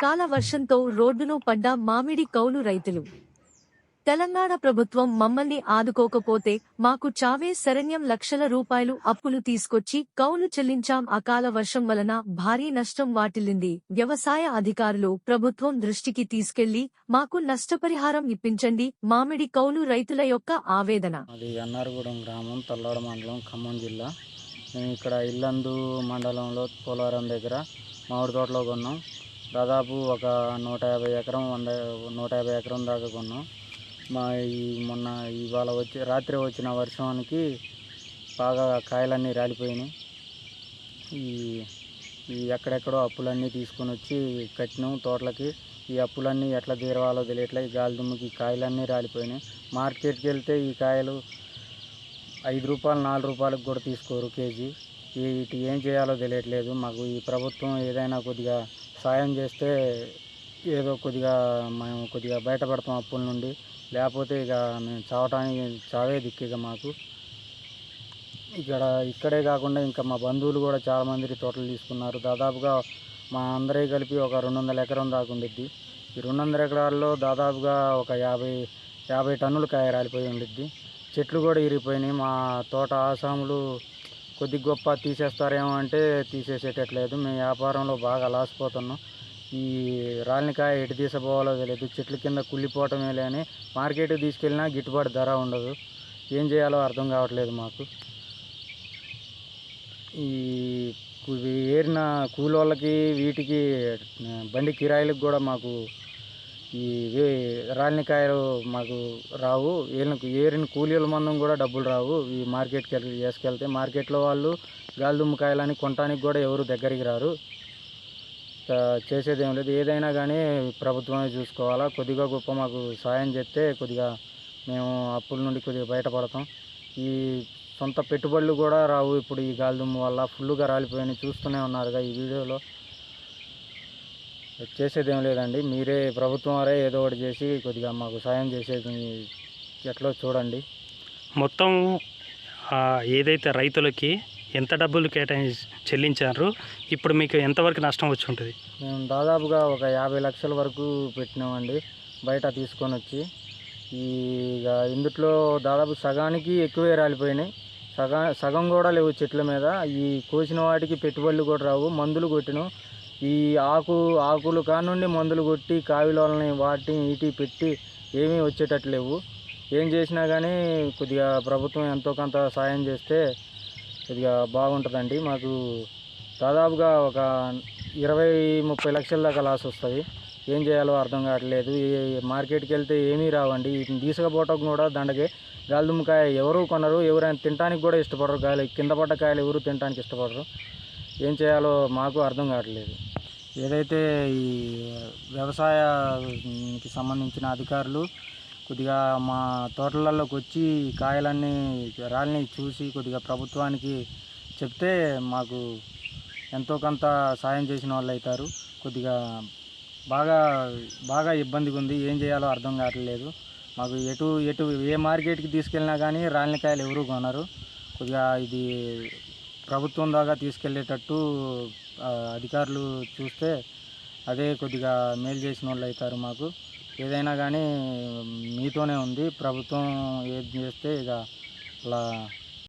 అకాల వర్షంతో రోడ్డును పడ్డ మామిడి కౌలు రైతులు. తెలంగాణ ప్రభుత్వం మమ్మల్ని ఆదుకోకపోతే మాకు చావే శరణ్యం. లక్షల రూపాయలు అప్పులు తీసుకొచ్చి కౌలు చెల్లించాం. అకాల వర్షం వలన భారీ నష్టం వాటిల్లింది. వ్యవసాయ అధికారులు ప్రభుత్వం దృష్టికి తీసుకెళ్లి మాకు నష్టపరిహారం ఇప్పించండి. మామిడి కౌలు రైతుల యొక్క ఆవేదన. అది అన్నారగూడెం గ్రామం, తల్లాడ మండలం, ఖమ్మం జిల్లా. మేము ఇక్కడ ఇల్లందు మండలంలో పోలవరం దగ్గర మామిడి తోటలో కొన్నాం. దాదాపు ఒక 150 ఎకరం 150 ఎకరం దాకా కొన్నాం. మొన్న ఇవాళ రాత్రి వచ్చిన వర్షానికి బాగా కాయలన్నీ రాలిపోయినాయి. ఈ ఎక్కడెక్కడో అప్పులన్నీ తీసుకొని వచ్చి కట్టినాం తోటలకి. ఈ అప్పులన్నీ ఎట్లా తీరవాలో తెలియట్లే. ఈ గాలి దుమ్ముకి కాయలన్నీ రాలిపోయినాయి. మార్కెట్కి వెళ్తే ఈ కాయలు 5 రూపాయలు 4 రూపాయలకు కూడా తీసుకోరు కేజీ. వీటి ఏం చేయాలో తెలియట్లేదు. మాకు ఈ ప్రభుత్వం ఏదైనా కొద్దిగా సాయం చేస్తే ఏదో కొద్దిగా మేము కొద్దిగా బయటపడతాం అప్పుల నుండి. లేకపోతే ఇక మేము చావే దిక్కు. మాకు ఇక్కడే కాకుండా ఇంకా మా బంధువులు కూడా చాలామంది తోటలు తీసుకున్నారు. దాదాపుగా మా అందరి కలిపి ఒక 200 ఎకరం దాకా ఉండిద్ది. ఈ 200 ఎకరాల్లో దాదాపుగా ఒక 50 టన్నులు కాయ రాలిపోయి ఉండిద్ది. చెట్లు కూడా ఇరిగిపోయినాయి. మా తోట ఆసాములు కొద్ది గొప్ప తీసేస్తారేమో అంటే తీసేసేటట్లేదు. మేము వ్యాపారంలో బాగా లాసిపోతున్నాం. ఈ రాలినకాయ ఎటు తీసుకోవాలో తెలియదు. చెట్ల కింద కుళ్ళిపోవటమే లేని మార్కెట్కి తీసుకెళ్ళినా గిట్టుబాటు ధర ఉండదు. ఏం చేయాలో అర్థం కావట్లేదు మాకు. ఈ ఏరిన కూలోళ్ళకి వీటికి బండి కిరాయిలకు కూడా మాకు ఈ రాలినకాయలు మాకు రావు. ఏరిన కూలీల మందం కూడా డబ్బులు రావు. ఈ మార్కెట్కి వేసుకెళ్తే మార్కెట్లో వాళ్ళు గాలిదుమ్ము కాయలని కొనడానికి కూడా ఎవరు దగ్గరికి రారు. చేసేదేం లేదు. ఏదైనా కానీ ప్రభుత్వమే చూసుకోవాలా. కొద్దిగా గొప్ప మాకు సాయం చేస్తే కొద్దిగా మేము అప్పుల నుండి కొద్దిగా బయటపడతాం. ఈ సొంత పెట్టుబడులు కూడా రావు ఇప్పుడు ఈ గాలిదుమ్ము వల్ల. ఫుల్గా రాలిపోయినాయి, చూస్తూనే ఉన్నారుగా ఈ వీడియోలో. చేసేదేం లేదండి. మీరే ప్రభుత్వం వారే ఏదో ఒకటి చేసి కొద్దిగా మాకు సాయం చేసేది ఎట్లో చూడండి. మొత్తం ఏదైతే రైతులకి ఎంత డబ్బులు చెల్లించారు, ఇప్పుడు మీకు ఎంతవరకు నష్టం వచ్చి ఉంటుంది? మేము దాదాపుగా ఒక 50 లక్షల వరకు పెట్టినామండి బయట తీసుకొని వచ్చి. ఇందులో దాదాపు సగానికి ఎక్కువే రాలిపోయినాయి. సగం కూడా లేవు చెట్ల మీద. ఈ కోసిన వాటికి పెట్టుబడులు కూడా రావు. మందులు కొట్టినాం. ఈ ఆకులు కానుండి మందులు కొట్టి కావిలోలని వీటి పెట్టి ఏమీ వచ్చేటట్లు లేవు. ఏం చేసినా కానీ కొద్దిగా ప్రభుత్వం ఎంతో కొంత సాయం చేస్తే కొద్దిగా బాగుంటుందండి. మాకు దాదాపుగా ఒక 20-30 లక్షల దాకా లాస్ వస్తుంది. ఏం చేయాలో అర్థం కావట్లేదు. మార్కెట్కి వెళ్తే ఏమీ రావండి. వీటిని తీసుకుపోవటం కూడా దండగే. గాలిదుమ్మకాయ ఎవరు కొనరు, ఎవరైనా తినడానికి కూడా ఇష్టపడరు. కింద పడ్డ కాయలు ఎవరు తినడానికి ఇష్టపడరు. ఏం చేయాలో మాకు అర్థం కావట్లేదు. ఏదైతే ఈ వ్యవసాయానికి సంబంధించిన అధికారులు కొద్దిగా మా తోటలలోకి వచ్చి కాయలన్నీ రాలిని చూసి కొద్దిగా ప్రభుత్వానికి చెప్తే మాకు ఎంతో కొంత సాయం చేసిన వాళ్ళు అవుతారు. కొద్దిగా బాగా ఇబ్బందిగా ఉంది. ఏం చేయాలో అర్థం కావట్లేదు. మాకు ఎటు ఏ మార్కెట్కి తీసుకెళ్ళినా కానీ రాలిన కాయలు ఎవరు కొనరు. కొద్దిగా ఇది ప్రభుత్వం దాకా తీసుకెళ్ళేటట్టు అధికారులు చూస్తే అదే కొద్దిగా మేలు చేసిన వాళ్ళు అవుతారు. మాకు ఏదైనా కానీ మీతోనే ఉంది. ప్రభుత్వం ఏది చేస్తే ఇక అలా